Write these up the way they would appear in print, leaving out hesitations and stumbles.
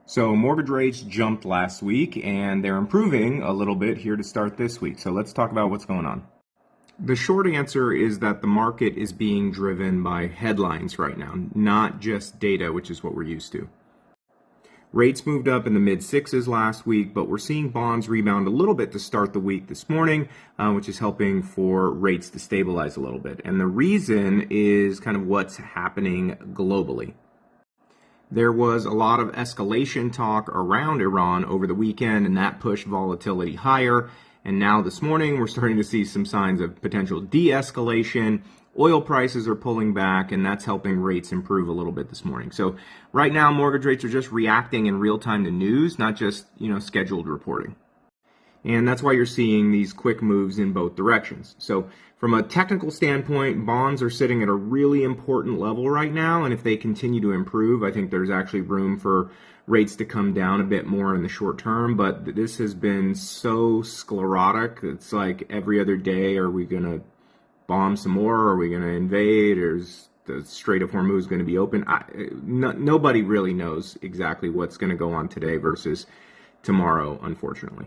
So mortgage rates jumped last week and they're improving a little bit here to start this week. So let's talk about what's going on. The short answer is that the market is being driven by headlines right now, not just data, which is what we're used to. Rates moved up in the mid sixes last week, but we're seeing bonds rebound a little bit to start the week this morning, which is helping for rates to stabilize a little bit. And the reason is kind of what's happening globally. There was a lot of escalation talk around Iran over the weekend, and that pushed volatility higher. And now this morning, we're starting to see some signs of potential de-escalation. Oil prices are pulling back, and that's helping rates improve a little bit this morning. So right now, mortgage rates are just reacting in real time to news, not just, scheduled reporting. And that's why you're seeing these quick moves in both directions. So from a technical standpoint, bonds are sitting at a really important level right now. And if they continue to improve, I think there's actually room for rates to come down a bit more in the short term. But this has been so sclerotic. It's like every other day, are we going to bomb some more? Are we going to invade? Is the Strait of Hormuz going to be open? Nobody really knows exactly what's going to go on today versus tomorrow, unfortunately.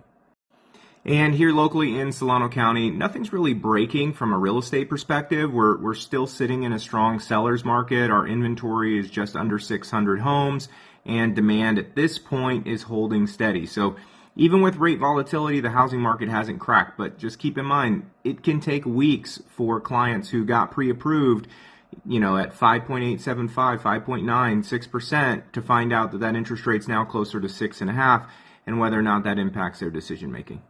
And here locally in Solano County, nothing's really breaking from a real estate perspective. We're still sitting in a strong seller's market. Our inventory is just under 600 homes, and demand at this point is holding steady. So even with rate volatility, the housing market hasn't cracked. But just keep in mind, it can take weeks for clients who got pre-approved, at 5.875, 5.9, 6% to find out that interest rate's now closer to 6.5%, and whether or not that impacts their decision making.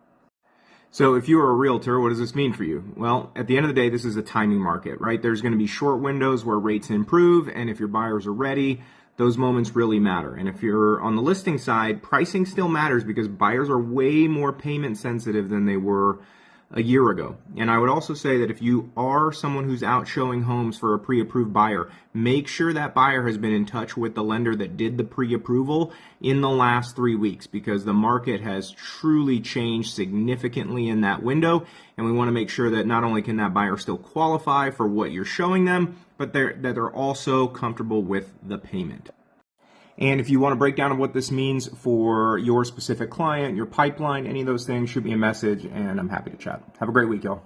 So if you're a realtor, what does this mean for you? Well, at the end of the day, this is a timing market, right? There's going to be short windows where rates improve, and if your buyers are ready, those moments really matter. And if you're on the listing side, pricing still matters because buyers are way more payment sensitive than they were a year ago. And I would also say that if you are someone who's out showing homes for a pre-approved buyer, make sure that buyer has been in touch with the lender that did the pre-approval in the last 3 weeks, because the market has truly changed significantly in that window. And we want to make sure that not only can that buyer still qualify for what you're showing them, but that they're also comfortable with the payment. And if you want to break down what this means for your specific client, your pipeline, any of those things, shoot me a message and I'm happy to chat. Have a great week, y'all.